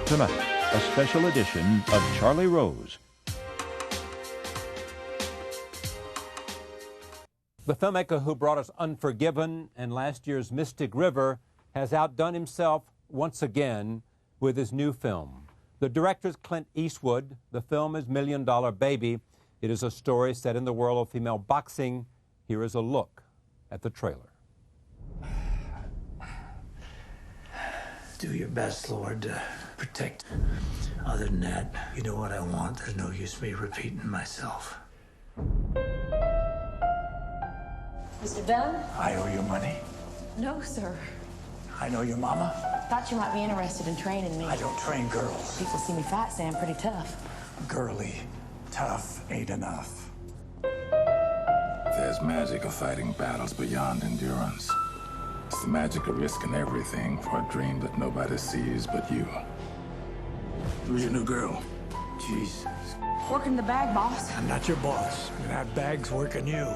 Tonight, a special edition of Charlie Rose. The filmmaker who brought us Unforgiven and last year's Mystic River has outdone himself once again with his new film. The director is Clint Eastwood. The film is $1 Million Baby. It is a story set in the world of female boxing. Here is a look at the trailer. Do your best, Lord, to protect. Other than that, you know what I want. There's no use me repeating myself. Mr. Dunn? I owe you money. No, sir. I know your mama. Thought you might be interested in training me. I don't train girls. People see me fight, say I'm pretty tough. Girly, tough ain't enough. There's magic of fighting battles beyond endurance. It's the magic of risking everything for a dream that nobody sees but you. Who's your new girl? Jeez. Working the bag, boss. I'm not your boss. I'm gonna have bags working you.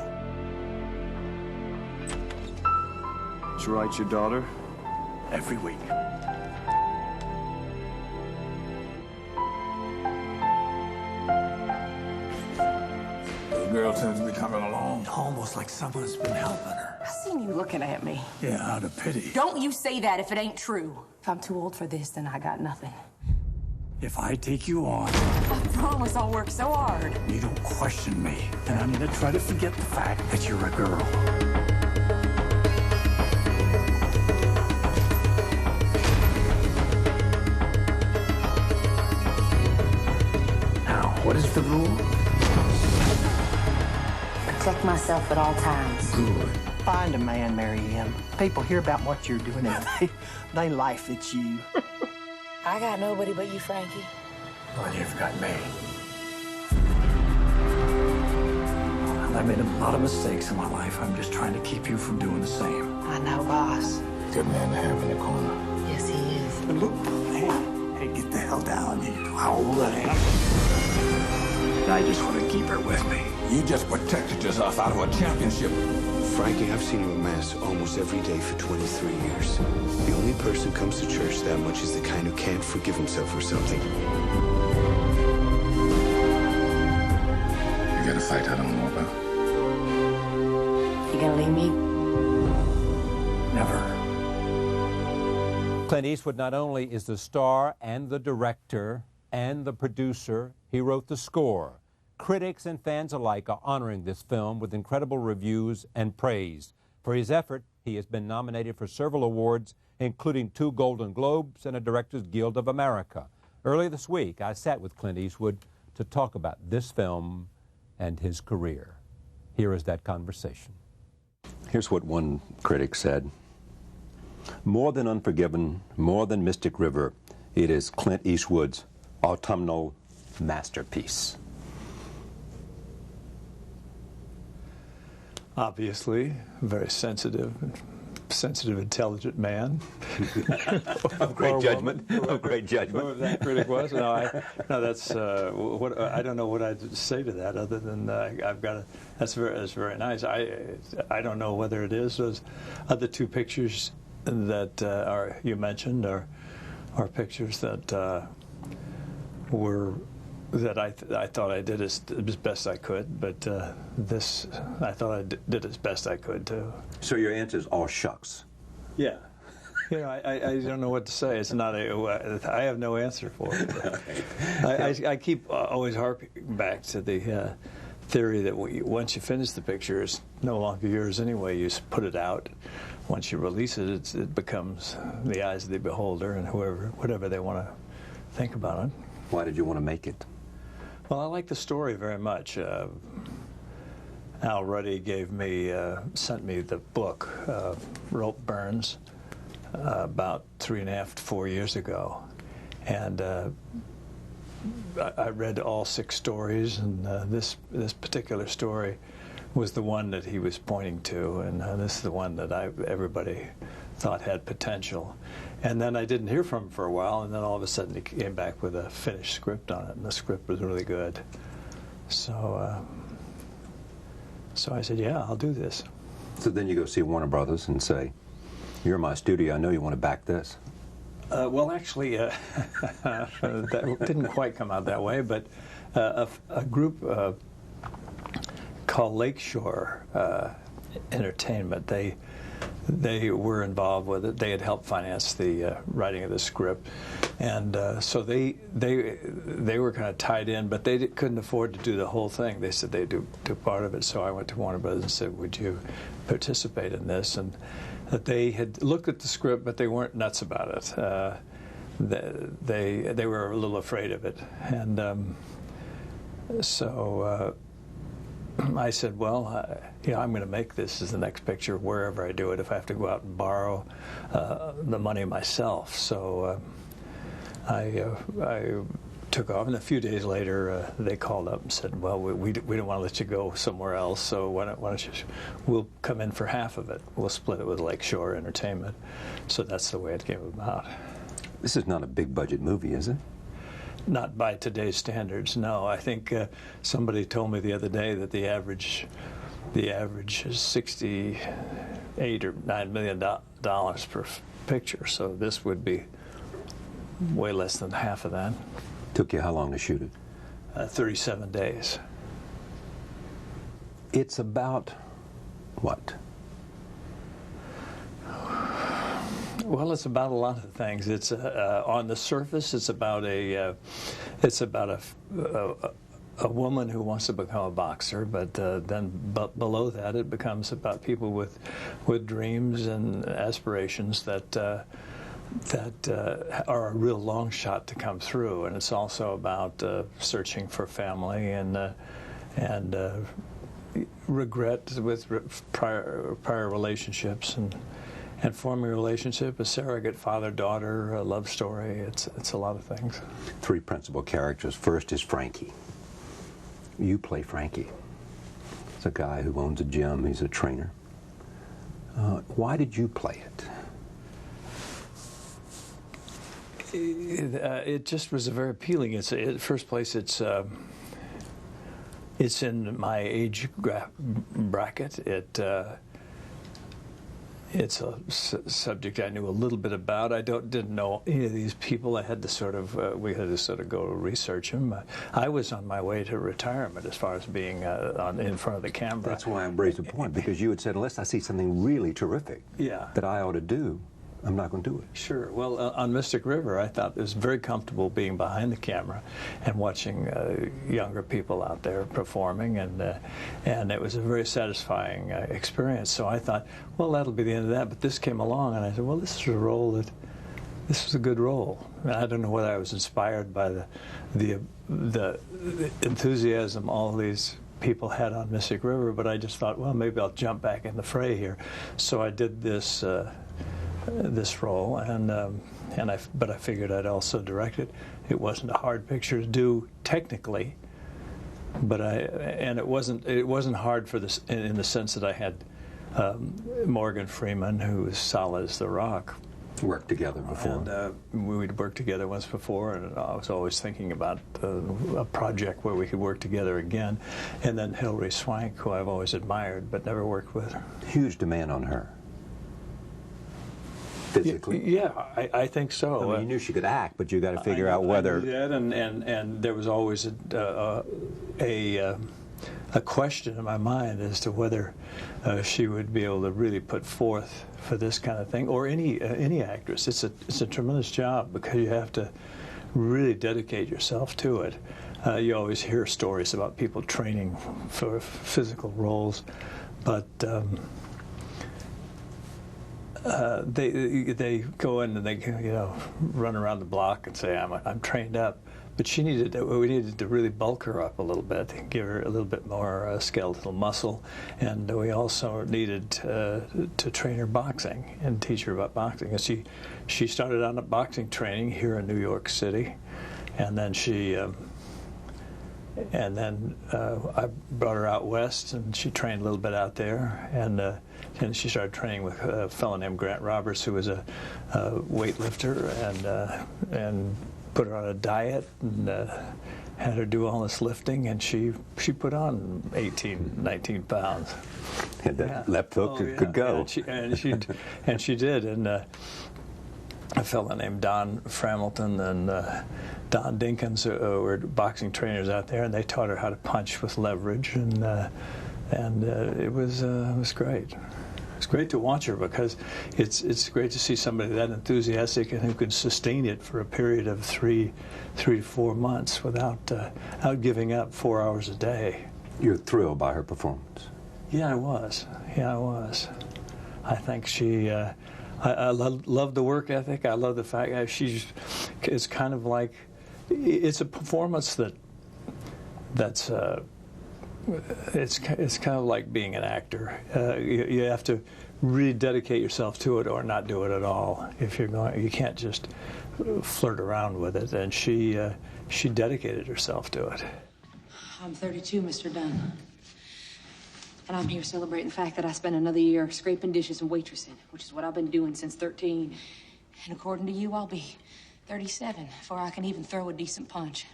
Did you write your daughter? Every week. The girl seems to be coming along. Almost like someone's been helping her. I seen you looking at me. Yeah, out of pity. Don't you say that if it ain't true. If I'm too old for this, then I got nothing. If I take you on, I promise I'll work so hard. you don't question me. And I'm gonna try to forget the fact that you're a girl. What is the rule? Protect myself at all times. Good. Find a man, marry him. People hear about what you're doing and they laugh at you. I got nobody but you, Frankie. Well, you've got me. I've made a lot of mistakes in my life. I'm just trying to keep you from doing the same. I know, boss. Good man to have in the corner. Yes, he is. But look, hey, get the hell down. You know how old I am. I just want to keep her with me. You just protected yourself out of a championship. Frankie, I've seen you at Mass almost every day for 23 years. The only person who comes to church that much is the kind who can't forgive himself for something. You got a fight I don't know about. You gonna leave me? Never. Clint Eastwood not only is the star and the director and the producer, he wrote the score. Critics and fans alike are honoring this film with incredible reviews and praise. For his effort, he has been nominated for several awards, including 2 Golden Globes and a Directors Guild of America. Earlier this week, I sat with Clint Eastwood to talk about this film and his career. Here is that conversation. Here's what one critic said. More than Unforgiven, more than Mystic River, it is Clint Eastwood's autumnal masterpiece. Obviously, a very sensitive, intelligent man. Of great judgment. Of great judgment. Whoever that critic was. No, that's what I don't know what I'd say to that other than I've got. That's very nice. I don't know whether it is those other 2 pictures that you mentioned are pictures that I thought I did as best I could, but this I thought I did as best I could too. So your answer is all shucks. Yeah. You know, I don't know what to say. It's not I have no answer for it. I keep always harping back to the theory that once you finish the picture, it's no longer yours anyway. You just put it out. Once you release it, it becomes the eyes of the beholder and whatever they want to think about it. Why did you want to make it? Well, I like the story very much. Al Ruddy sent me the book, Rope Burns, about 3.5 to 4 years ago. And I read all 6 stories, and this particular story was the one that he was pointing to, and this is the one that everybody thought had potential. And then I didn't hear from him for a while, and then all of a sudden he came back with a finished script on it, and the script was really good. So I said, yeah, I'll do this. So then you go see Warner Brothers and say, you're my studio, I know you want to back this. Well, actually, that didn't quite come out that way, but a group called Lakeshore Entertainment, they were involved with it. They had helped finance the writing of the script, and so they were kind of tied in, but they couldn't afford to do the whole thing. They said they'd do part of it, so I went to Warner Brothers and said, "Would you participate in this?" And that they had looked at the script, but they weren't nuts about it. They were a little afraid of it, and so I said, "Well, I'm going to make this as the next picture wherever I do it. If I have to go out and borrow the money myself." So I took off, and a few days later, they called up and said, "Well, we don't want to let you go somewhere else, so why don't you? We'll come in for half of it. We'll split it with Lakeshore Entertainment." So that's the way it came about. This is not a big budget movie, is it? Not by today's standards, no. I think somebody told me the other day that the average is $68 or $9 million per picture. So this would be way less than half of that. Took you how long to shoot it? 37 days. It's about what? Well, it's about a lot of things. It's on the surface, it's about a woman who wants to become a boxer, but then below that, it becomes about people with dreams and aspirations that are a real long shot to come through, and it's also about searching for family and regret with prior relationships and forming a relationship, a surrogate father-daughter, a love story. It's a lot of things. Three principal characters. First is Frankie. You play Frankie. It's a guy who owns a gym. He's a trainer. Why did you play it? It just was very appealing. First place, it's in my age bracket. It's a subject I knew a little bit about. I didn't know any of these people. I had to we had to go research them. I was on my way to retirement as far as being in front of the camera. That's why I raised the point, because you had said, unless I see something really terrific that I ought to do, I'm not going to do it. Sure. Well, on Mystic River, I thought it was very comfortable being behind the camera and watching younger people out there performing, and it was a very satisfying experience. So I thought, well, that'll be the end of that. But this came along, and I said, well, this was a good role. And I don't know whether I was inspired by the enthusiasm all these people had on Mystic River, but I just thought, well, maybe I'll jump back in the fray here. So I did this role, but I figured I'd also direct it. It wasn't a hard picture to do technically, but it wasn't hard for this in the sense that I had Morgan Freeman, who was solid as the rock. Worked together before. And we'd worked together once before, and I was always thinking about a project where we could work together again. And then Hilary Swank, who I've always admired but never worked with. Huge demand on her. Physically? Yeah, I think so. I mean, you knew she could act, but you got to figure out whether. I knew that, and there was always a question in my mind as to whether she would be able to really put forth for this kind of thing, or any actress. It's a tremendous job because you have to really dedicate yourself to it. You always hear stories about people training for physical roles, but. They go in and they run around the block and say I'm trained up, but we needed to really bulk her up a little bit, give her a little bit more skeletal muscle, and we also needed to train her boxing and teach her about boxing. And she started on a boxing training here in New York City, and then I brought her out west, and she trained a little bit out there, and she started training with a fellow named Grant Roberts, who was a weightlifter, and put her on a diet and had her do all this lifting, and she put on 18, 19 pounds. And that left hook could go. And she did, a fellow named Don Framilton and Don Dinkins were boxing trainers out there, and they taught her how to punch with leverage, and it was great. It's great to watch her because it's great to see somebody that enthusiastic and who can sustain it for a period of three to 4 months without giving up 4 hours a day. You're thrilled by her performance. Yeah, I was. I think she. I love the work ethic. I love the fact that it's kind of like, it's a performance that's it's kind of like being an actor. You have to really dedicate yourself to it or not do it at all. If you're going, you can't just flirt around with it. And she dedicated herself to it. I'm 32, Mr. Dunn. And I'm here celebrating the fact that I spent another year scraping dishes and waitressing, which is what I've been doing since 13. And according to you, I'll be 37 before I can even throw a decent punch.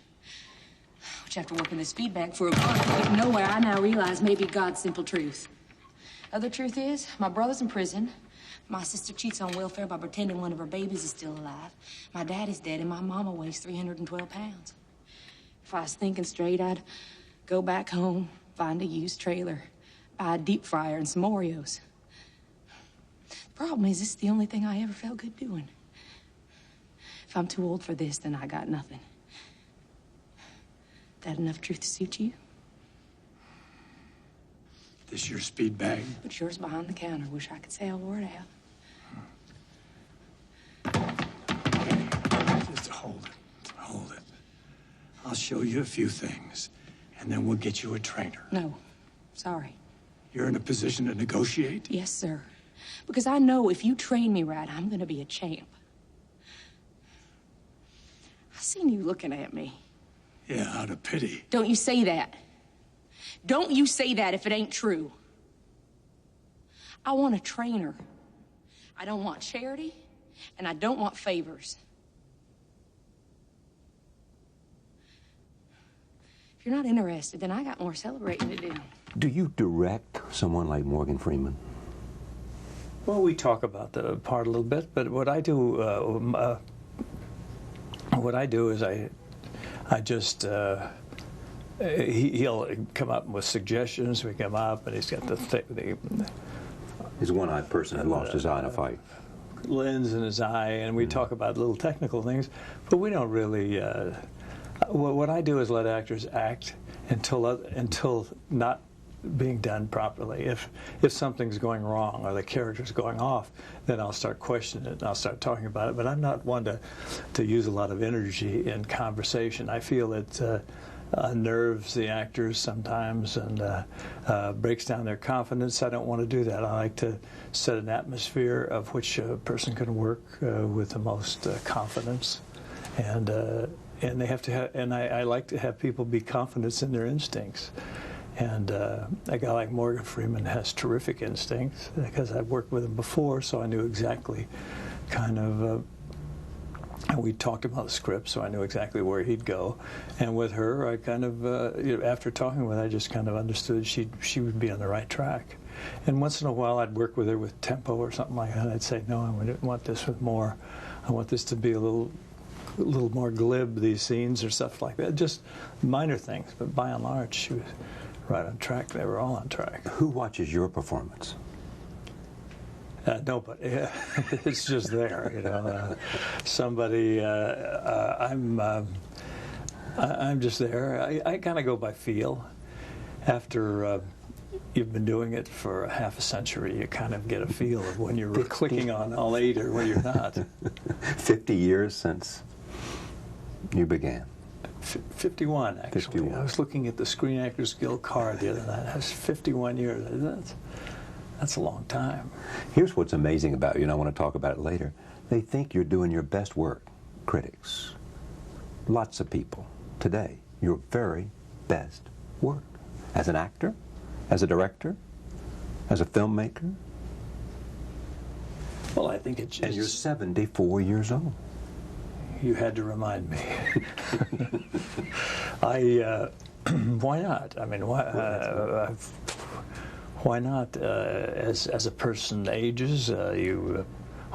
Which, after working this feedback for a month, getting nowhere, I now realize may be God's simple truth. Other truth is, my brother's in prison. My sister cheats on welfare by pretending one of her babies is still alive. My dad is dead, and my mama weighs 312 pounds. If I was thinking straight, I'd go back home, find a used trailer, buy a deep fryer and some Oreos. The problem is, this is the only thing I ever felt good doing. If I'm too old for this, then I got nothing. That enough truth to suit you? This your speed bag? But yours behind the counter. Wish I could say I wore it out. Just hold it. I'll show you a few things, and then we'll get you a trainer. No, sorry. You're in a position to negotiate? Yes, sir. Because I know if you train me right, I'm gonna be a champ. I seen you looking at me. Yeah, out of pity. Don't you say that. Don't you say that if it ain't true. I want a trainer. I don't want charity, and I don't want favors. If you're not interested, then I got more celebrating to do. Do you direct someone like Morgan Freeman? Well, we talk about the part a little bit, but what I do is I just he'll come up with suggestions. We come up, and he's got He's a one-eyed person who lost his eye in a fight. Lens in his eye, and we talk about little technical things, but we don't really. What I do is let actors act until not being done properly. If something's going wrong or the character's going off, then I'll start questioning it and I'll start talking about it. But I'm not one to use a lot of energy in conversation. I feel it unnerves the actors sometimes and breaks down their confidence. I don't want to do that. I like to set an atmosphere of which a person can work with the most confidence, and they have to have. And I like to have people be confident in their instincts. And a guy like Morgan Freeman has terrific instincts because I've worked with him before, so I knew exactly kind of, and we talked about the script, so I knew exactly where he'd go. And with her, I kind of, after talking with her, I just kind of understood she would be on the right track. And once in a while, I'd work with her with tempo or something like that. I'd say, no, I want this with more, I want this to be a little more glib, these scenes or stuff like that. Just minor things, but by and large, she was right on track. They were all on track. Who watches your performance? Nobody. It's just there, you know. Somebody. I'm just there. I kind of go by feel. After you've been doing it for a half a century, you kind of get a feel of when you're clicking on all 8 or when you're not. 50 years since you began. 51, actually. 51. I was looking at the Screen Actors Guild card the other night. That's 51 years. That's a long time. Here's what's amazing about you, and I want to talk about it later. They think you're doing your best work, critics. Lots of people today, your very best work. As an actor, as a director, as a filmmaker. Well, I think it's just... And you're 74 years old. You had to remind me. Why not? I mean, why not? As a person ages, you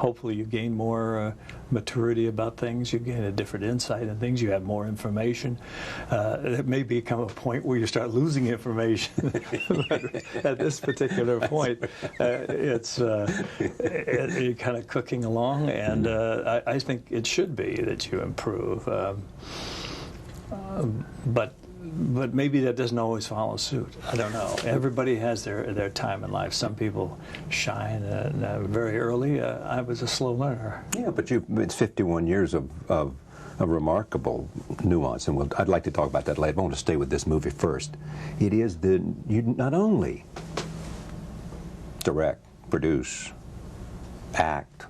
hopefully you gain more maturity about things, you gain a different insight in things, you have more information. It may become a point where you start losing information. But at this particular point, you're kind of cooking along, and I think it should be that you improve. But maybe that doesn't always follow suit. I don't know. Everybody has their time in life. Some people shine very early. I was a slow learner. Yeah, but it's 51 years of remarkable nuance, and I'd like to talk about that later. I want to stay with this movie first. It is you not only direct, produce, act,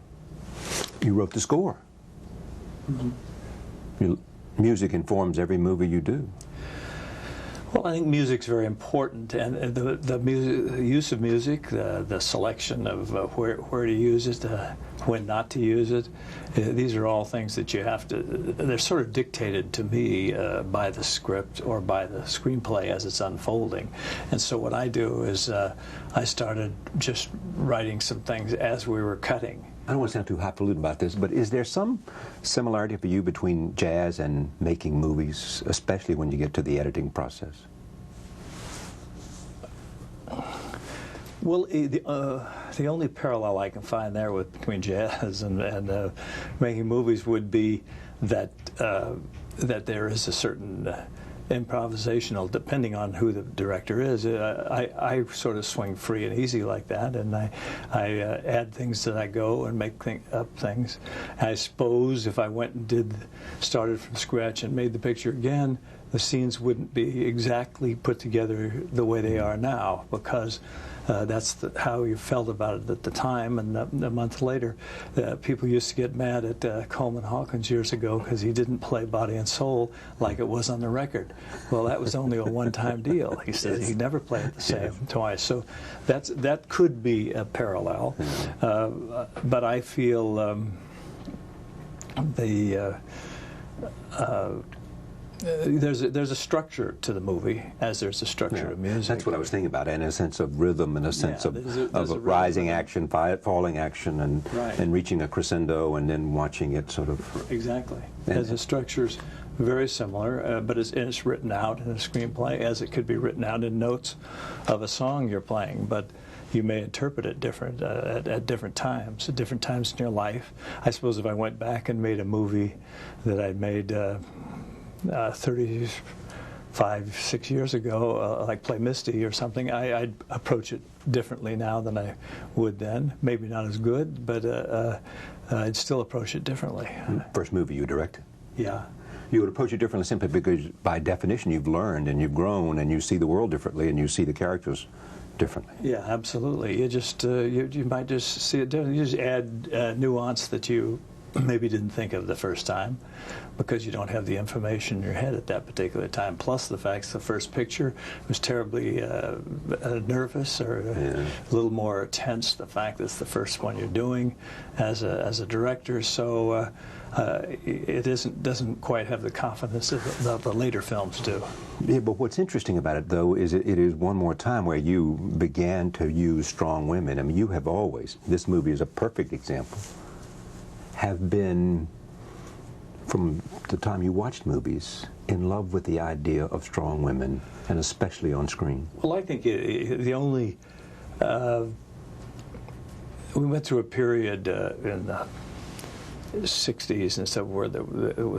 you wrote the score. Mm-hmm. Music informs every movie you do. Well, I think music's very important, and the use of music, the selection of where to use it, when not to use it, these are all things that you have to, they're sort of dictated to me by the script or by the screenplay as it's unfolding. And so what I do is I started just writing some things as we were cutting. I don't want to sound too highfalutin about this, but is there some similarity for you between jazz and making movies, especially when you get to the editing process? Well, the only parallel I can find there between jazz and making movies would be that there is a certain improvisational, depending on who the director is. I sort of swing free and easy like that, and I add things that I go and make up things. I suppose if I went and started from scratch and made the picture again, the scenes wouldn't be exactly put together the way they are now, because that's how you felt about it at the time. And a month later, people used to get mad at Coleman Hawkins years ago because he didn't play Body and Soul like it was on the record. Well, that was only a one-time deal. He said he never played it the same twice. So that could be a parallel. But I feel there's a structure to the movie, as there's a structure to music. That's what I was thinking about, in a sense of rhythm, and a sense of rising action, falling action, and reaching a crescendo, and then watching it sort of... Exactly. As the structure's very similar, but it's written out in a screenplay, as it could be written out in notes of a song you're playing, but you may interpret it different at different times in your life. I suppose if I went back and made a movie that I made 35, 6 years ago, like Play Misty or something, I'd approach it differently now than I would then. Maybe not as good, but I'd still approach it differently. First movie you directed? Yeah. You would approach it differently simply because, by definition, you've learned and you've grown and you see the world differently and you see the characters differently. Yeah, absolutely. You just you might just see it differently. You just add nuance that you maybe didn't think of the first time, because you don't have the information in your head at that particular time. Plus the fact the first picture was terribly nervous, or a little more tense. The fact that it's the first one you're doing as a director, so it doesn't quite have the confidence that the later films do. Yeah, but what's interesting about it, though, is it is one more time where you began to use strong women. I mean, you have always, this movie is a perfect example, have been, from the time you watched movies, in love with the idea of strong women, and especially on screen. Well, I think the only... we went through a period in the 60s and stuff where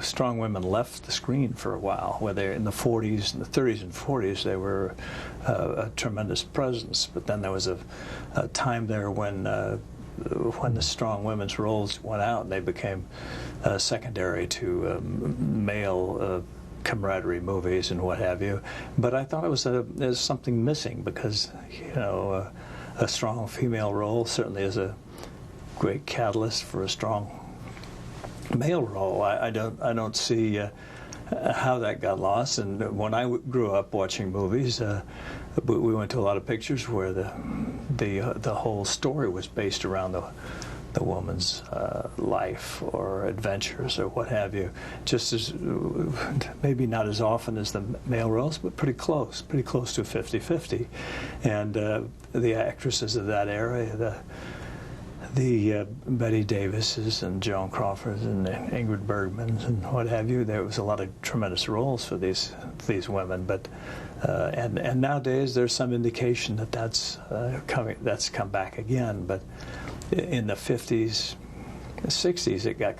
strong women left the screen for a while, where they're in the 40s, in the 30s and 40s, they were a tremendous presence. But then there was a time there when the strong women's roles went out, and they became secondary to male camaraderie movies and what have you. But I thought it was there's something missing, because a strong female role certainly is a great catalyst for a strong male role. I don't see how that got lost. And when I grew up watching movies, we went to a lot of pictures where the whole story was based around the woman's life or adventures or what have you. Just as, maybe not as often as the male roles, but pretty close to 50-50. And the actresses of that era, the Betty Davises and Joan Crawfords and Ingrid Bergmans and what have you. There was a lot of tremendous roles for these women, but and nowadays there's some indication that that's come back again. But in the 50s, 60s, it got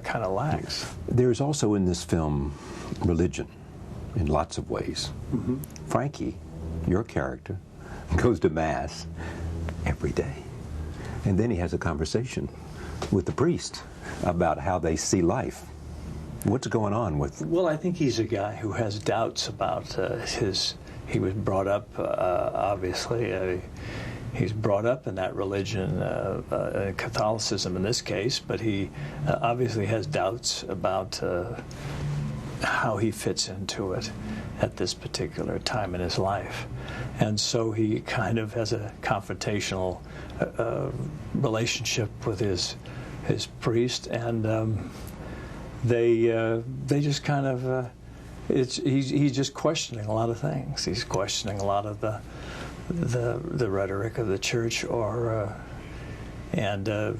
kind of lax. There's also in this film religion in lots of ways. Mm-hmm. Frankie, your character, goes to Mass every day. And then he has a conversation with the priest about how they see life. What's going on with... Well, I think he's a guy who has doubts about he was brought up, obviously, he's brought up in that religion, Catholicism in this case, but he obviously has doubts about how he fits into it at this particular time in his life. And so he kind of has a confrontational relationship with his priest, and they just kind of he's just questioning a lot of things. He's questioning a lot of the rhetoric of the church, and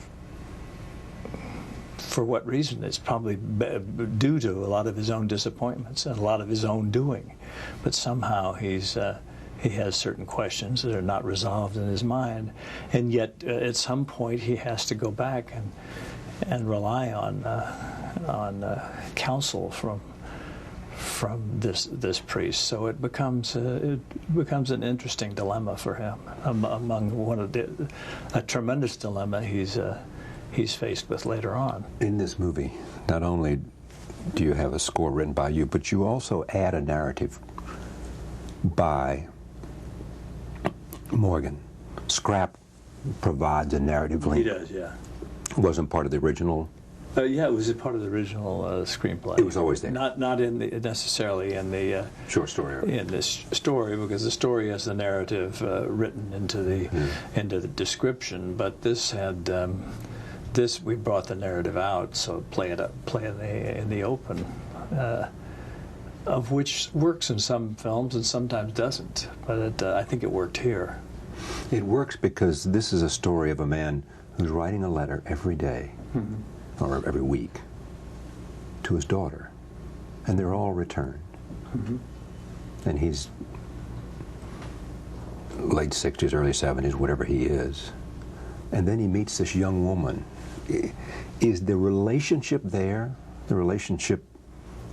for what reason? It's probably due to a lot of his own disappointments and a lot of his own doing. But somehow he has certain questions that are not resolved in his mind, and yet at some point he has to go back and rely on counsel from this priest. So it becomes an interesting dilemma for him, among a tremendous dilemma he's faced with later on. In this movie, not only do you have a score written by you, but you also add a narrative by Morgan. Scrap provides a narrative link. He does, yeah. Wasn't part of the original? Yeah, it was a part of the original screenplay. It was always there. Not necessarily in the short story. In this story, because the story has the narrative written into the description, but this had we brought the narrative out, so play in the open, of which works in some films and sometimes doesn't. But I think it worked here. It works because this is a story of a man who's writing a letter every day, mm-hmm. or every week, to his daughter, and they're all returned. Mm-hmm. And he's late 60s, early 70s, whatever he is. And then he meets this young woman. Is the relationship there, the relationship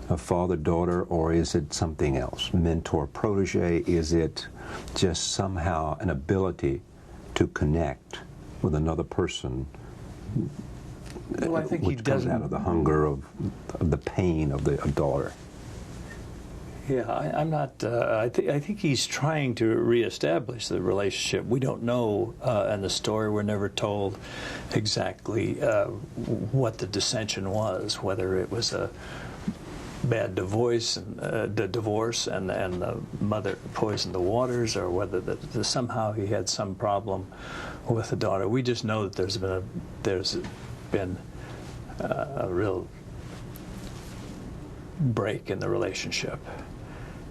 of father-daughter, or is it something else? Mentor-protege? Is it just somehow an ability to connect with another person, well, I think which comes out of the hunger of the pain of the daughter? Yeah, I'm not. I think he's trying to reestablish the relationship. We don't know in the story. We're never told exactly what the dissension was, whether it was a bad divorce and the mother poisoned the waters, or whether somehow he had some problem with the daughter. We just know that there's been a real break in the relationship.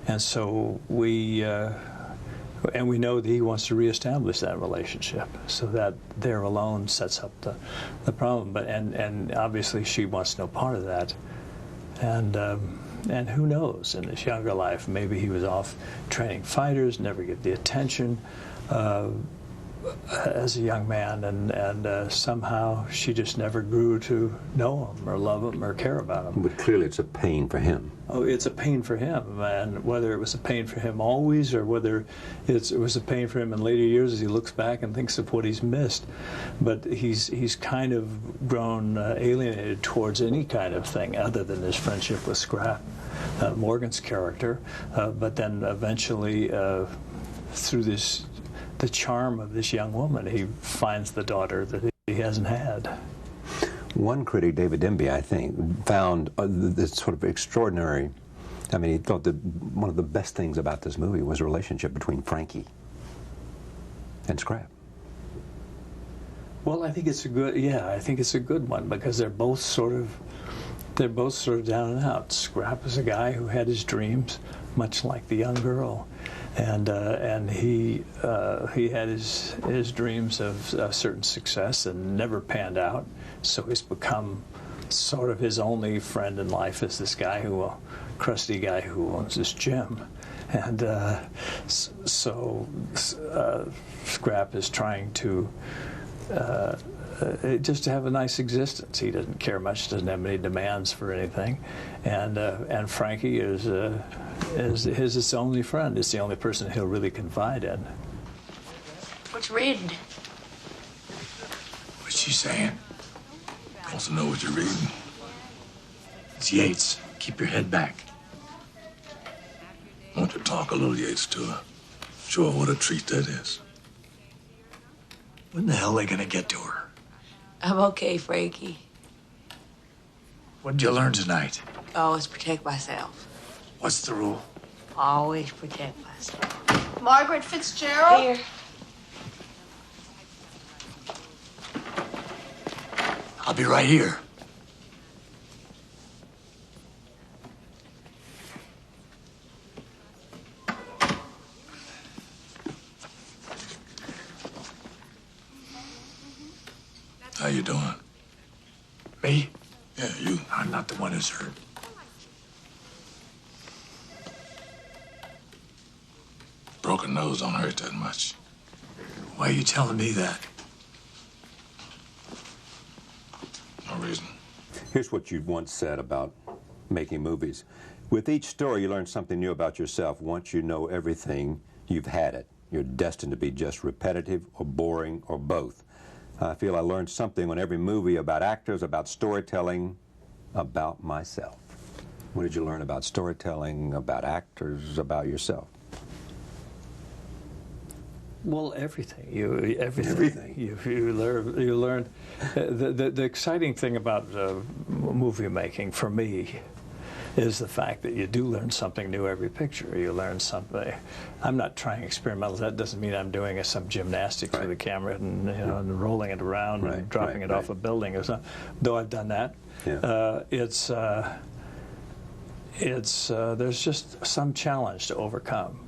And so we know that he wants to reestablish that relationship, so that there alone sets up the problem. But and obviously she wants no part of that. And who knows, in his younger life, maybe he was off training fighters, never get the attention as a young man, and somehow she just never grew to know him or love him or care about him. But clearly it's a pain for him. Oh, it's a pain for him, and whether it was a pain for him always, or whether it was a pain for him in later years as he looks back and thinks of what he's missed. But he's kind of grown alienated towards any kind of thing other than his friendship with Scrap, Morgan's character. But then eventually, through the charm of this young woman, he finds the daughter that he hasn't had. One critic, David Denby, I think, found this sort of extraordinary. I mean, he thought that one of the best things about this movie was the relationship between Frankie and Scrap. Well, I think it's a good one, because they're both sort of down and out. Scrap is a guy who had his dreams, much like the young girl, and he had his dreams of certain success and never panned out. So he's become sort of his only friend in life is this guy crusty guy who owns this gym. And Scrap is trying to just to have a nice existence. He doesn't care much, doesn't have many demands for anything, and Frankie is his only friend. It's the only person he'll really confide in. What you reading? What's she saying? Wants to know what you're reading. It's Yates. Keep your head back. I want to talk a little Yates to her. Show her what a treat that is. When the hell are they gonna get to her? I'm okay, Frankie. What did you learn tonight? Always protect myself. What's the rule? Always protect myself. Margaret Fitzgerald? Here. I'll be right here. How you doing? Me? Yeah, you. I'm not the one who's hurt. Broken nose don't hurt that much. Why are you telling me that? No reason. Here's what you once said about making movies. With each story, you learn something new about yourself. Once you know everything, you've had it. You're destined to be just repetitive or boring or both. I feel I learned something on every movie about actors, about storytelling, about myself. What did you learn about storytelling, about actors, about yourself? Well, everything. Everything. You learn. The exciting thing about movie making for me is the fact that you do learn something new every picture. You learn something. I'm not trying experimental. That doesn't mean I'm doing some gymnastics with a camera and and rolling it around and dropping it off a building or something. Though I've done that, there's just some challenge to overcome.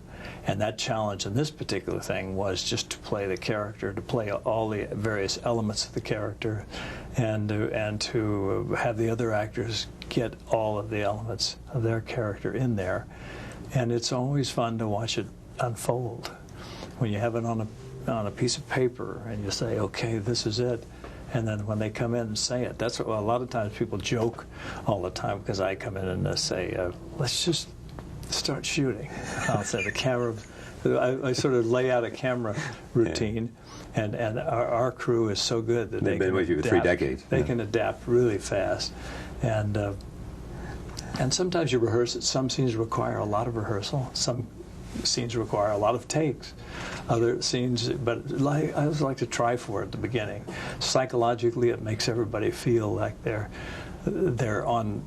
And that challenge in this particular thing was just to play the character, to play all the various elements of the character, and to have the other actors get all of the elements of their character in there. And it's always fun to watch it unfold. When you have it on a piece of paper and you say, okay, this is it. And then when they come in and say it, that's what, well, a lot of times people joke all the time because I come in and say, let's just start shooting. I'll say the camera, I sort of lay out a camera routine, and our crew is so good that they've been with you for 3 decades. They can adapt really fast, and sometimes you rehearse it. Some scenes require a lot of rehearsal. Some scenes require a lot of takes. Other scenes, but I always like to try for it at the beginning. Psychologically, it makes everybody feel like they're on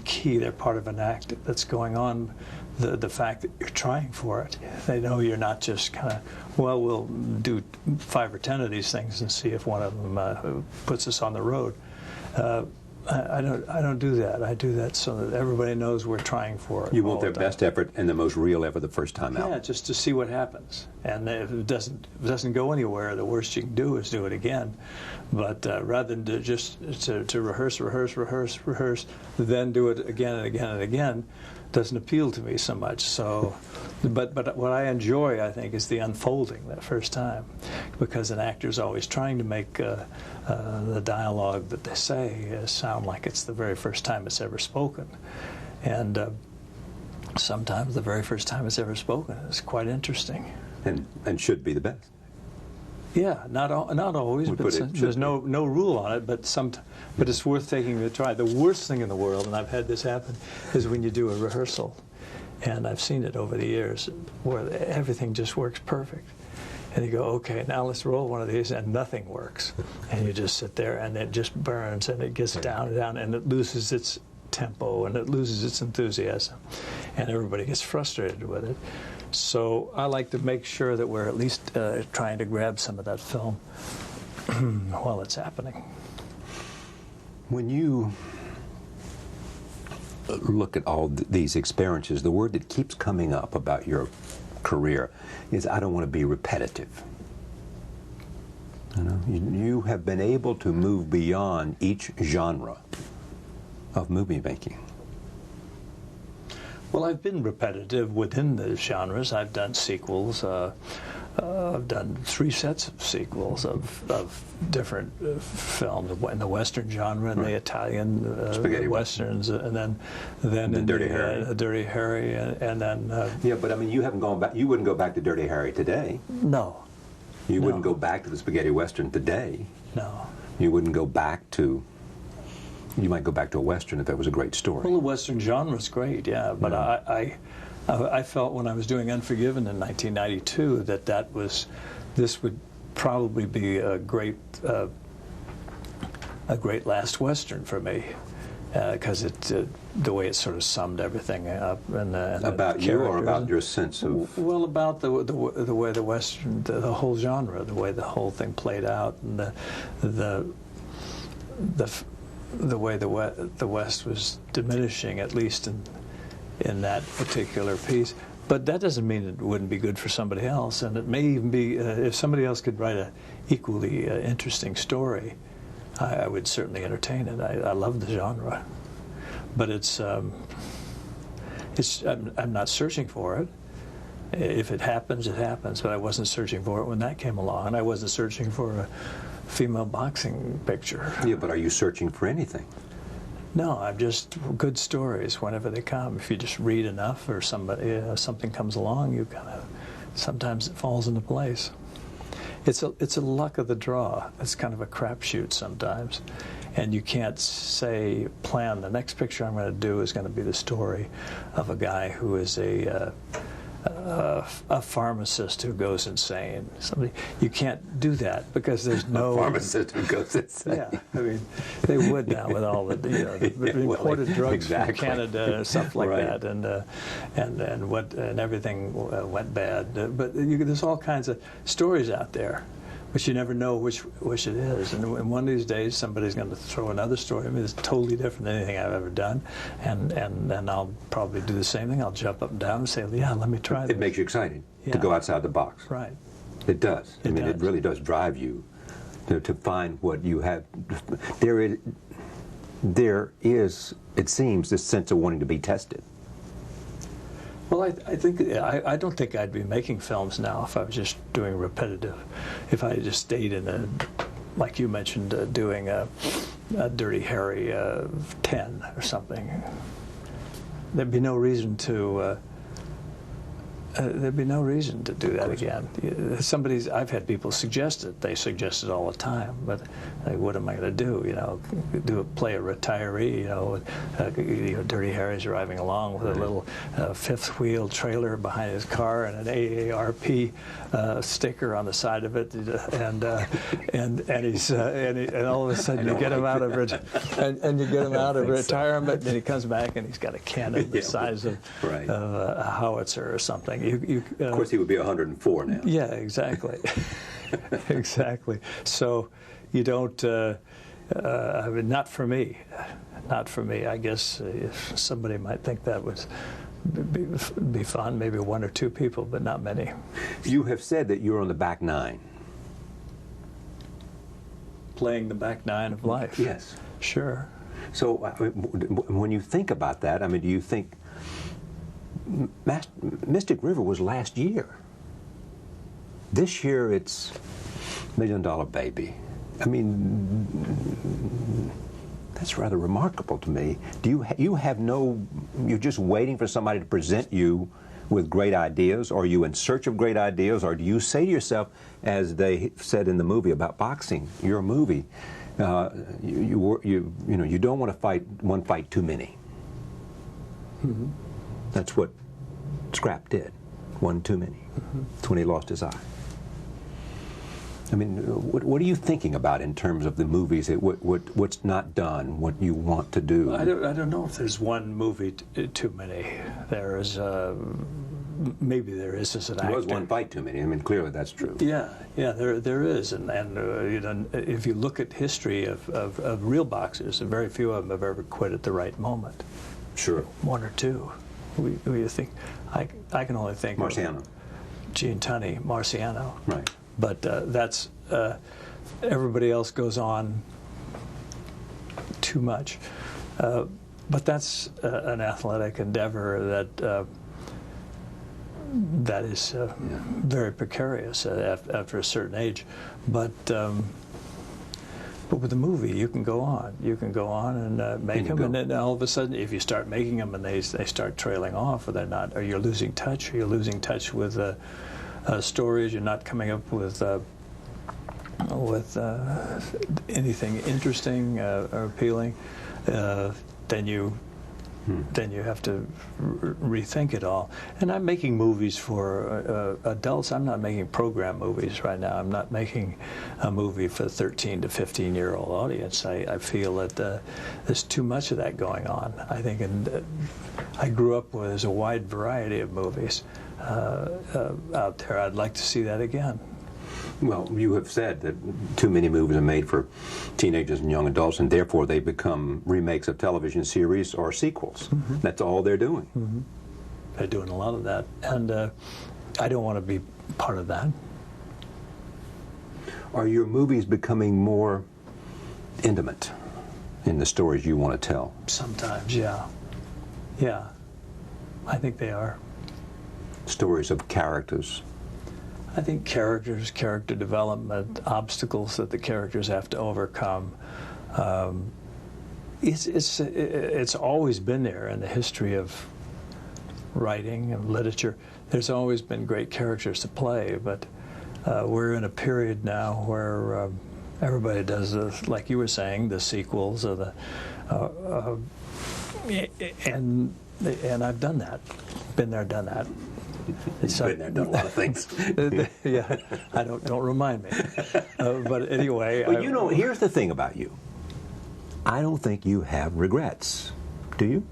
key. They're part of an act that's going on. The fact that you're trying for it, they know you're not just kind of, well, we'll do 5 or 10 of these things and see if one of them puts us on the road. I don't do that. I do that so that everybody knows we're trying for it. You want their best effort and the most real effort the first time out. Yeah, just to see what happens. And if it doesn't go anywhere, the worst you can do is do it again. But rather than to rehearse, then do it again and again and again, doesn't appeal to me so much. So, but what I enjoy, I think, is the unfolding that first time, because an actor's always trying to make the dialogue that they say sound like it's the very first time it's ever spoken, and sometimes the very first time it's ever spoken is quite interesting, and should be the best. Yeah, not always, but there's no rule on it, but it's worth taking a try. The worst thing in the world, and I've had this happen, is when you do a rehearsal, and I've seen it over the years, where everything just works perfect. And you go, okay, now let's roll one of these, and nothing works. And you just sit there, and it just burns, and it gets down and down, and it loses its tempo, and it loses its enthusiasm, and everybody gets frustrated with it. So I like to make sure that we're at least trying to grab some of that film while it's happening. When you look at all these experiences, the word that keeps coming up about your career is I don't want to be repetitive. You know, you have been able to move beyond each genre of movie making. Well, I've been repetitive within the genres. I've done sequels. I've done 3 sets of sequels of different films in the Western genre and the Italian Spaghetti Westerns, and then the in Dirty Harry. Dirty Harry, and then Yeah, but I mean, you haven't gone back. You wouldn't go back to Dirty Harry today. no, You wouldn't go back to the Spaghetti Western today. no. You wouldn't go back to. You might go back to a Western if that was a great story. Well, the Western genre is great, yeah, but I felt when I was doing Unforgiven in 1992 that this would probably be a great last Western for me, because the way it sort of summed everything up and about you or about your sense of. Well, about the way the Western, the whole genre, the way the whole thing played out, and the way the West was diminishing, at least in that particular piece. But that doesn't mean it wouldn't be good for somebody else, and it may even be, if somebody else could write a equally interesting story, I would certainly entertain it. I love the genre, but I'm not searching for it. If it happens, it happens, but I wasn't searching for it when that came along, and I wasn't searching for a female boxing picture. Yeah, but are you searching for anything? No, I'm just good stories whenever they come. If you just read enough, or something comes along, you kind of sometimes it falls into place. It's a luck of the draw. It's kind of a crapshoot sometimes, and you can't plan the next picture I'm going to do is going to be the story of a guy who is a pharmacist who goes insane. You can't do that because there's no a pharmacist who goes insane. Yeah, I mean, they would now with all the imported drugs from Canada and stuff like that, and everything went bad. But there's all kinds of stories out there, but you never know which it is. And one of these days, somebody's going to throw another story. I mean, it's totally different than anything I've ever done, and I'll probably do the same thing. I'll jump up and down and say, yeah, let me try this. It makes you excited to go outside the box. Right. It does. I mean, it really does drive you to find what you have. There is, it seems, this sense of wanting to be tested. Well, I don't think I'd be making films now if I was just doing repetitive. If I just stayed in like you mentioned, doing a Dirty Harry 10 or something, there'd be no reason to. There'd be no reason to do that again. I've had people suggest it. They suggest it all the time. But what am I going to do? You know, play a retiree. Dirty Harry's driving along with a little fifth-wheel trailer behind his car and an AARP sticker on the side of it, and all of a sudden you get him out of retirement, and he comes back and he's got a cannon the size of a howitzer or something. Of course, he would be 104 now. Yeah, exactly. Exactly. So you don't, I mean, not for me. Not for me. I guess if somebody might think that would be fun, maybe 1 or 2 people, but not many. You have said that you're on the back nine. Playing the back nine of life. Yes. Sure. So when you think about that, I mean, do you think Mystic River was last year? This year it's $1 Million Baby. I mean, that's rather remarkable to me. Do you're just waiting for somebody to present you with great ideas? Or are you in search of great ideas? Or do you say to yourself, as they said in the movie about boxing, your movie, you don't want to fight one fight too many. Mm-hmm. That's what Scrap did. One too many. Mm-hmm. That's when he lost his eye. I mean, what are you thinking about in terms of the movies? What's not done? What you want to do? I don't know if there's one movie too many. There is maybe there is as an actor. There was one fight too many. I mean, clearly that's true. Yeah, there is, and you know, if you look at history of real boxers, very few of them have ever quit at the right moment. Sure. 1 or 2. Who do you think? I can only think. Marciano. Gene Tunney, Marciano. Right. But that's everybody else goes on too much. But that's an athletic endeavor that is very precarious after a certain age. But with the movie, you can go on. You can go on and make them, and then all of a sudden, if you start making them and they start trailing off, or they're not, or you're losing touch, or you're losing touch with stories, you're not coming up with anything interesting or appealing, then you have to rethink it all. And I'm making movies for adults. I'm not making program movies right now. I'm not making a movie for 13 to 15-year-old audience. I feel that there's too much of that going on. I think I grew up with a wide variety of movies out there. I'd like to see that again. Well, you have said that too many movies are made for teenagers and young adults, and therefore they become remakes of television series or sequels. Mm-hmm. That's all they're doing. Mm-hmm. They're doing a lot of that, and I don't want to be part of that. Are your movies becoming more intimate in the stories you want to tell? Sometimes, yeah. Yeah, I think they are. Stories of characters. I think characters, character development, obstacles that the characters have to overcome. It's always been there in the history of writing and literature. There's always been great characters to play, but we're in a period now where everybody does, like you were saying, the sequels or the and I've done that, been there, done that. You've been there, done a lot of things. Yeah, don't remind me. But anyway, well, here's the thing about you. I don't think you have regrets. Do you?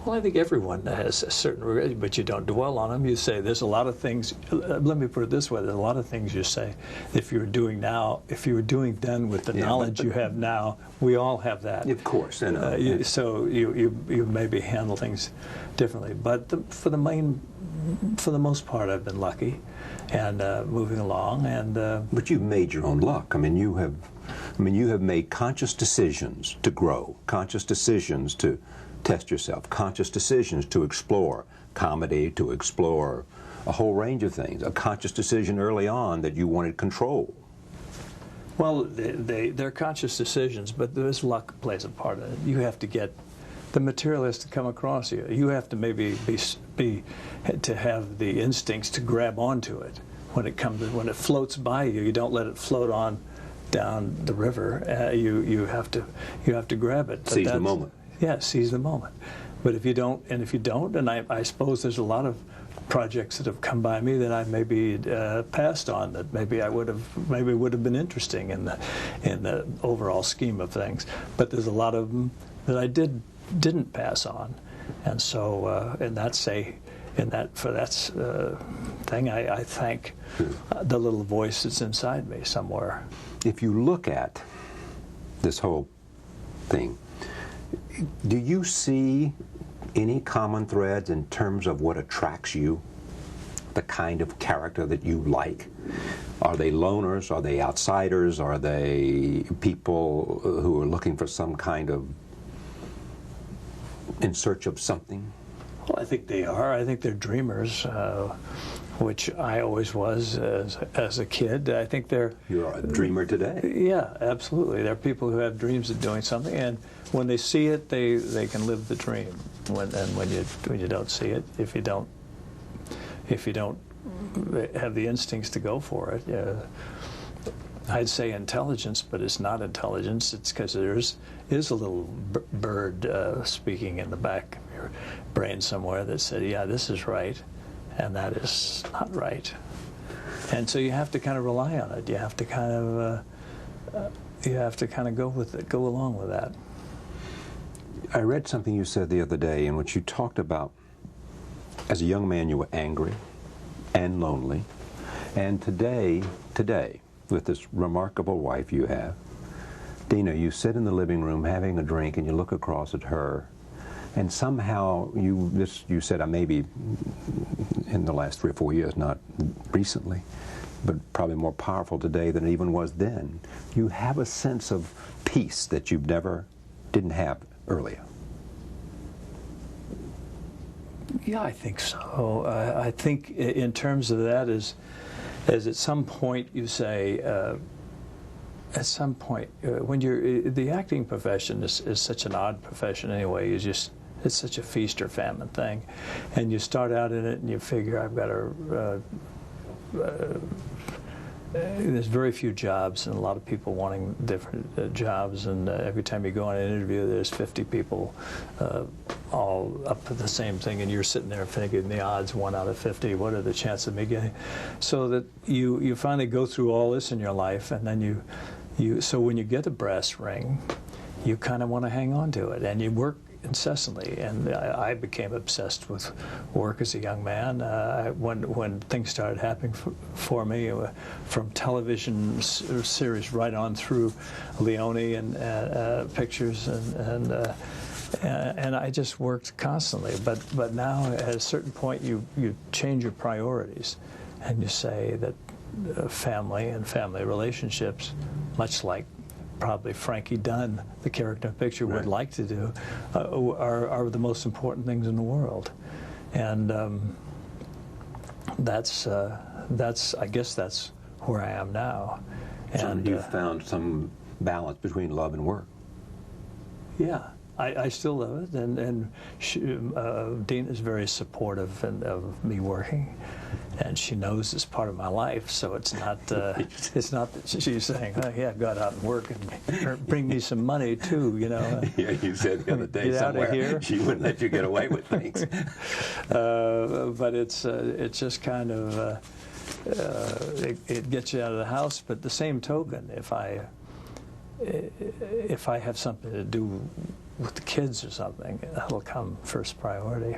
Well, I think everyone has a certain regret, but you don't dwell on them. You say there's a lot of things. Let me put it this way: there's a lot of things you say. If you were doing then with the knowledge you have now, we all have that. Of course, I know. So you maybe handle things differently. But for the most part, I've been lucky and moving along. And but you've made your own luck. You have made conscious decisions to grow, conscious decisions to test yourself, conscious decisions to explore comedy, to explore a whole range of things. A conscious decision early on that you wanted control. Well, they're conscious decisions, but there's luck plays a part in it. You have to get the material has to come across you. You have to maybe to have the instincts to grab onto it when it floats by you. You don't let it float on down the river. You have to grab it. Seize the moment. Yeah, seize the moment. But if you don't, and I suppose there's a lot of projects that have come by me that I maybe passed on that maybe would have been interesting in the overall scheme of things. But there's a lot of them that I didn't pass on, and so for that thing, I thank the little voice that's inside me somewhere. If you look at this whole thing, do you see any common threads in terms of what attracts you, the kind of character that you like? Are they loners? Are they outsiders? Are they people who are looking for some kind of, in search of something? Well, I think they are. I think they're dreamers, which I always was as a kid. I think they're... You're a dreamer today. Yeah, absolutely. They're people who have dreams of doing something, and when they see it, they can live the dream. When you don't see it, if you don't have the instincts to go for it, I'd say intelligence, but it's not intelligence. It's because there is a little bird speaking in the back of your brain somewhere that said, "Yeah, this is right," and that is not right. And so you have to kind of rely on it. You have to kind of go with it, go along with that. I read something you said the other day in which you talked about, as a young man, you were angry and lonely, and today, with this remarkable wife you have, Dina, you sit in the living room having a drink and you look across at her And somehow you said, maybe in the last 3 or 4 years, not recently, but probably more powerful today than it even was then. You have a sense of peace that you didn't have earlier. Yeah, I think so. I think in terms of that is at some point you say, at some point, when the acting profession is such an odd profession anyway, it's such a feast or famine thing. And you start out in it and you figure, I've got to, there's very few jobs and a lot of people wanting different jobs, and every time you go on an interview there's 50 people all up for the same thing, and you're sitting there thinking the odds 1 out of 50, what are the chances of me getting? So that you finally go through all this in your life, and then so when you get a brass ring, you kind of want to hang on to it, and you work incessantly. And I became obsessed with work as a young man. When things started happening for me, from television series right on through Leone and pictures, and I just worked constantly. But now at a certain point you change your priorities, and you say that family and family relationships, much like probably Frankie Dunn, the character in the picture, would like to do, are the most important things in the world. And I guess that's where I am now. And so you've found some balance between love and work. Yeah, I still love it, and Dean is very supportive of me working, and she knows it's part of my life. So it's not it's not that she's saying, "Oh yeah, go out and work and bring me some money too," you know. Yeah, you said the other day somewhere she wouldn't let you get away with things. But it's just kind of it gets you out of the house. But the same token, if I have something to do with the kids or something, that'll come first priority.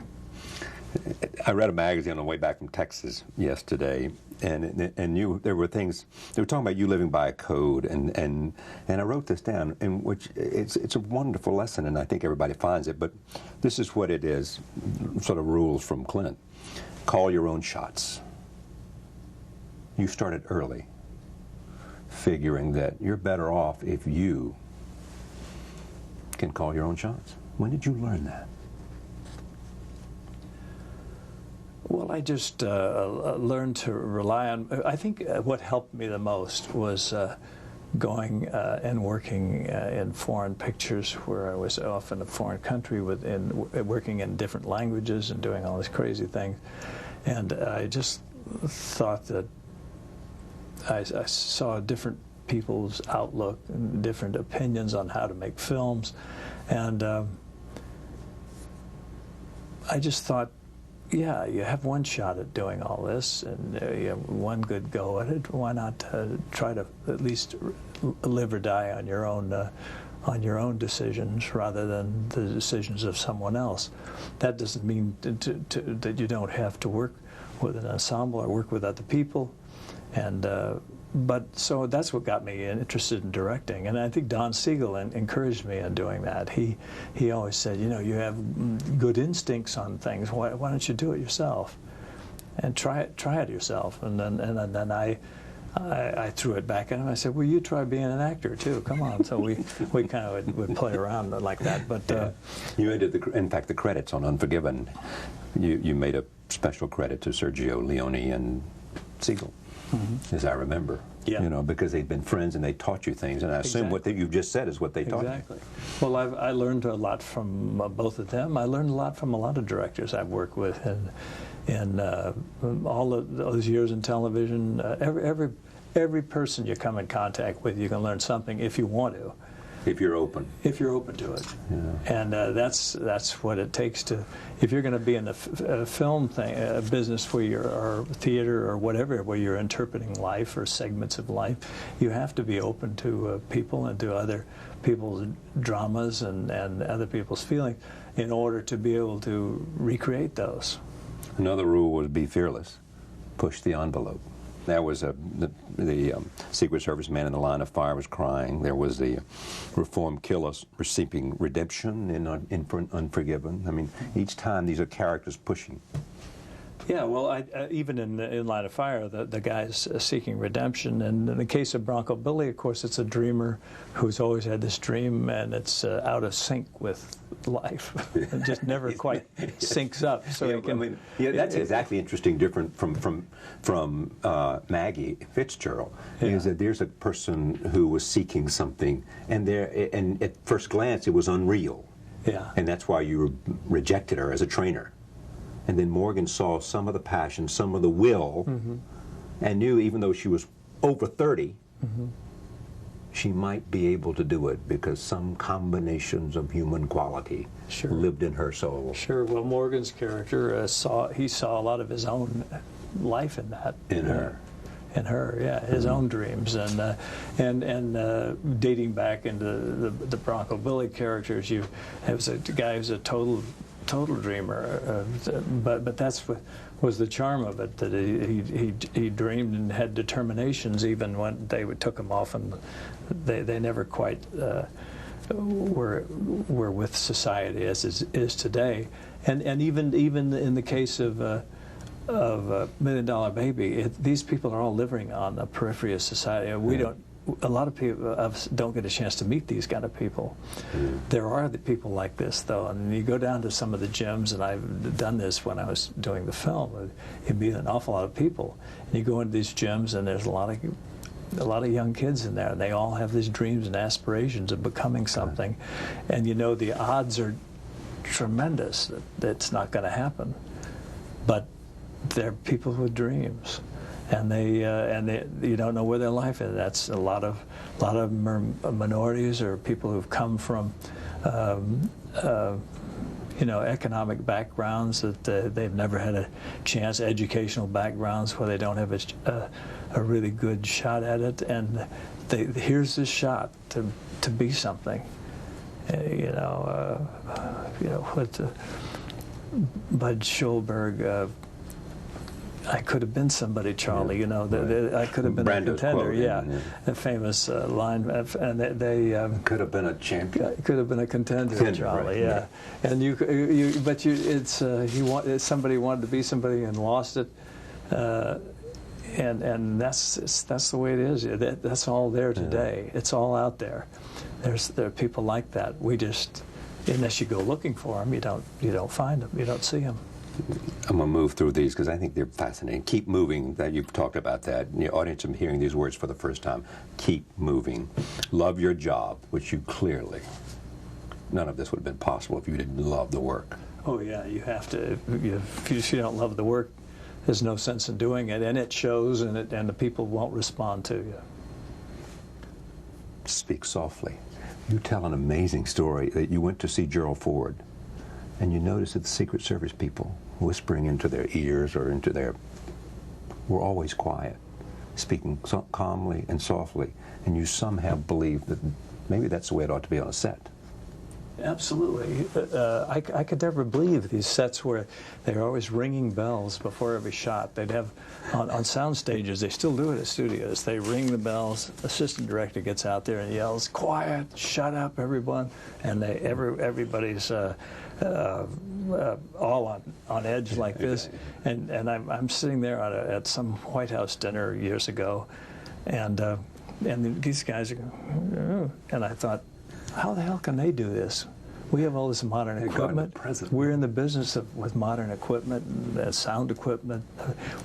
I read a magazine on the way back from Texas yesterday, and there were things they were talking about, you living by a code, and I wrote this down, in which it's a wonderful lesson, and I think everybody finds it. But this is what it is, sort of rules from Clint: call your own shots. You started early, figuring that you're better off if you can call your own shots. When did you learn that? Well, I just learned to rely on, I think what helped me the most was going and working in foreign pictures, where I was off in a foreign country working in different languages and doing all these crazy things. And I just thought that I saw different people's outlook and different opinions on how to make films, and I just thought, yeah, you have one shot at doing all this, and you have one good go at it. Why not try to at least live or die on your own decisions rather than the decisions of someone else? That doesn't mean that you don't have to work with an ensemble or work with other people, and but so that's what got me interested in directing, and I think Don Siegel encouraged me in doing that. He always said, you know, you have good instincts on things. Why don't you do it yourself, and try it yourself? And then I threw it back at him. I said, well, you try being an actor too. Come on. So we kind of would play around like that. But you did in fact the credits on Unforgiven. You made a special credit to Sergio Leone and Siegel. Mm-hmm. As I remember, yeah. You know, because they'd been friends and they taught you things, and I assume what you've just said is what they taught you. Exactly. Well, I learned a lot from both of them. I learned a lot from a lot of directors I've worked with, and all of those years in television. Every person you come in contact with, you can learn something if you want to. If you're open. If you're open to it. Yeah. And that's what it takes to, if you're going to be in the film thing, business where you're, or theater or whatever, where you're interpreting life or segments of life, you have to be open to people and to other people's dramas and other people's feelings in order to be able to recreate those. Another rule was be fearless. Push the envelope. There was the Secret Service man in the line of fire was crying. There was the reformed killer receiving redemption in Unforgiven. I mean, each time these are characters pushing. Yeah, well, even in Line of Fire, the guy's seeking redemption. And in the case of Bronco Billy, of course, it's a dreamer who's always had this dream, and it's out of sync with life. It just never quite syncs up. So yeah, that's exactly interesting, different from Maggie Fitzgerald, is that there's a person who was seeking something, and at first glance it was unreal. Yeah. And that's why you rejected her as a trainer. And then Morgan saw some of the passion, some of the will, and knew even though she was over 30, she might be able to do it because some combinations of human quality lived in her soul. Sure. Well, Morgan's character saw a lot of his own life in that. In her. In her, yeah, his own dreams, and dating back into the Bronco Billy characters, you have a guy who's a total dreamer, but that's what was the charm of it, that he dreamed and had determinations even when they took him off, and they never quite were with society as is today, and even in the case of $1 Million Baby, these people are all living on the periphery of society. We don't. A lot of people don't get a chance to meet these kind of people. There are the people like this, though, and you go down to some of the gyms, and I've done this when I was doing the film. It'd be an awful lot of people, and you go into these gyms, and there's a lot of young kids in there, and they all have these dreams and aspirations of becoming something, and you know the odds are tremendous that it's not going to happen, but they're people with dreams. And they you don't know where their life is. That's a lot of them are minorities or people who've come from economic backgrounds that they've never had a chance, educational backgrounds where they don't have a really good shot at it. And here's this shot to be something. With Bud Schulberg. I could have been somebody, Charlie. I could have been a contender. Quote, a famous line, and they could have been a champion. Could have been a contender, Charlie. Right, yeah. And somebody wanted to be somebody and lost it, and that's the way it is. That's all there today. It's all out there. There are people like that. We just, unless you go looking for them, you don't find them. You don't see them. I'm going to move through these because I think they're fascinating. Keep moving, that you've talked about that. The audience are hearing these words for the first time. Keep moving. Love your job, which you clearly, none of this would have been possible if you didn't love the work. Oh, yeah, you have to. If you don't love the work, there's no sense in doing it, and it shows, and the people won't respond to you. Speak softly. You tell an amazing story that you went to see Gerald Ford, and you noticed that the Secret Service people whispering into their ears or were always quiet, speaking so calmly and softly, and you somehow believe that maybe that's the way it ought to be on a set. Absolutely. I could never believe these sets where they're always ringing bells before every shot. They'd have, on sound stages, they still do it at studios. They ring the bells, assistant director gets out there and yells, "Quiet, shut up, everyone," and everybody's all on edge like this. And I'm sitting there at some White House dinner years ago, and these guys are going, and I thought, how the hell can they do this? We have all this modern equipment. We're in the business with modern equipment and sound equipment.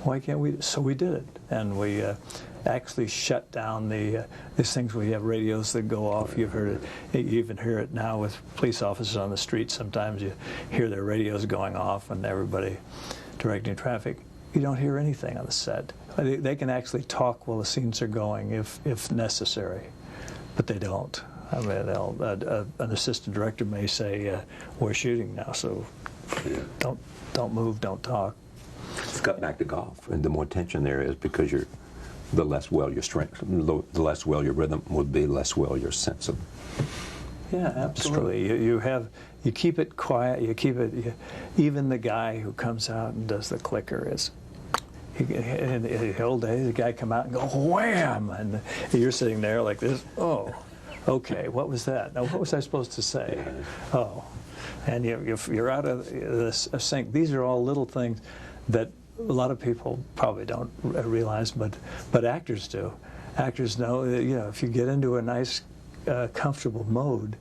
Why can't we? So we did it, and we actually shut down these things. We have radios that go off. You've heard it. You even hear it now with police officers on the street. Sometimes you hear their radios going off and everybody directing traffic. You don't hear anything on the set. They can actually talk while the scenes are going if necessary, but they don't. I mean, an assistant director may say, "We're shooting now, so don't move, don't talk." Let's cut back to golf, and the more tension there is because the less well your strength, the less well your rhythm would be, less well your sense of. Yeah, absolutely. You keep it quiet. You keep it. Even the guy who comes out and does the clicker In the old days, the guy come out and go wham, and you're sitting there like this. Oh, okay, what was that? Now, what was I supposed to say? Oh, and you're out of the sync. These are all little things that a lot of people probably don't realize, but actors do. Actors know that, if you get into a nice, comfortable mode,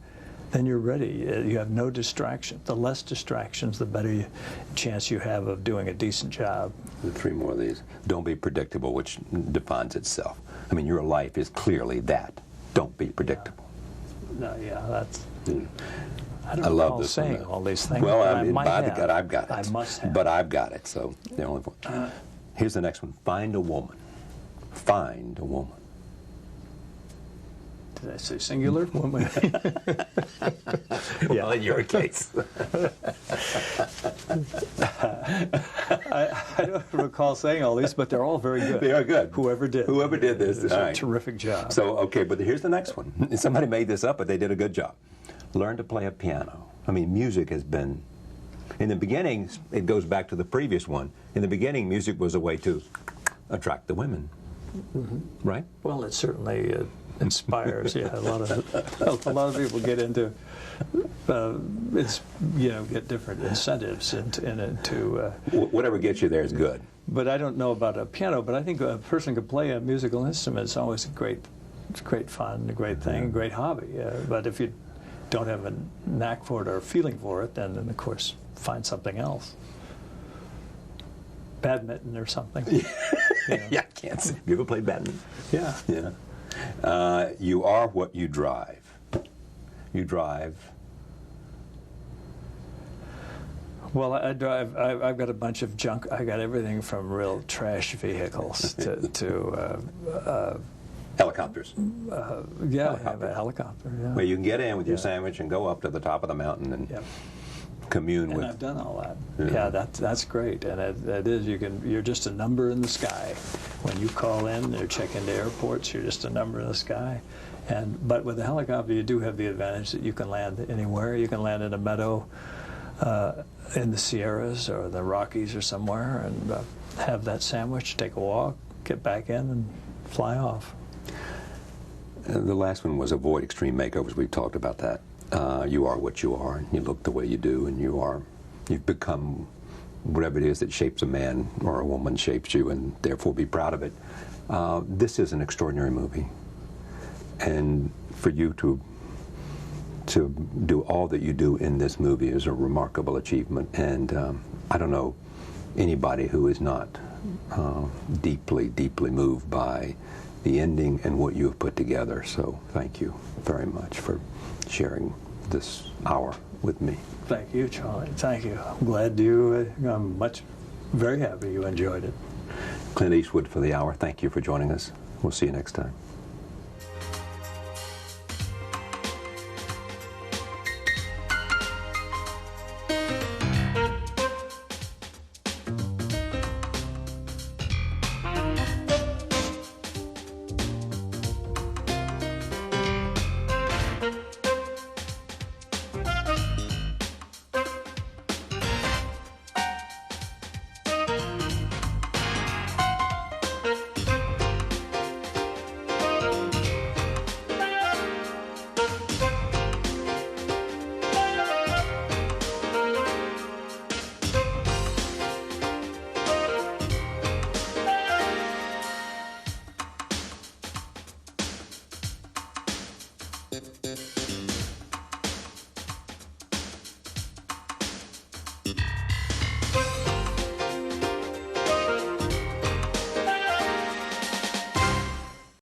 then you're ready. You have no distraction. The less distractions, the better chance you have of doing a decent job. 3 more of these. Don't be predictable, which defines itself. I mean, your life is clearly that. Don't be predictable. No, yeah, that's... I don't I love recall this saying one. all these things. Well, but I mean, might by the have. God, I've got it. I must have. But I've got it, so the only one. Here's the next one. Find a woman. Find a woman. Did I say singular? Woman. Well, in your case. I don't recall saying all these, but they're all very good. They are good. Whoever did this. It's a terrific job. So, okay, but here's the next one. Somebody made this up, but they did a good job. Learn to play a piano. I mean, music has been... In the beginning, it goes back to the previous one. In the beginning, music was a way to attract the women. Mm-hmm. Right? Well, it certainly inspires. Yeah, a lot of people get into get different incentives into whatever gets you there is good. But I don't know about a piano. But I think a person can play a musical instrument. It's always great fun, a great thing, a great hobby. But if you don't have a knack for it or a feeling for it, then of course find something else. Badminton or something. Yeah, I can't see. You ever played badminton? Yeah. Yeah. You are what you drive. You drive. Well, I drive. I've got a bunch of junk. I got everything from real trash vehicles to helicopters. Yeah, I have a helicopter. Yeah. Where you can get in with your sandwich and go up to the top of the mountain and commune with. And I've done all that. Yeah, that's great. And it is. You're just a number in the sky. When you call in or check into airports, you're just a number in the sky. But with a helicopter, you do have the advantage that you can land anywhere. You can land in a meadow, in the Sierras or the Rockies or somewhere, and have that sandwich, take a walk, get back in, and fly off. The last one was avoid extreme makeovers. We've talked about that. You are what you are, and you look the way you do, and you've become whatever it is that shapes a man or a woman shapes you, and therefore be proud of it. This is an extraordinary movie, and for you to do all that you do in this movie is a remarkable achievement, and I don't know anybody who is not deeply, deeply moved by the ending and what you have put together. So thank you very much for sharing this hour with me. Thank you, Charlie. Thank you. I'm glad I'm very happy you enjoyed it. Clint Eastwood for the hour. Thank you for joining us. We'll see you next time.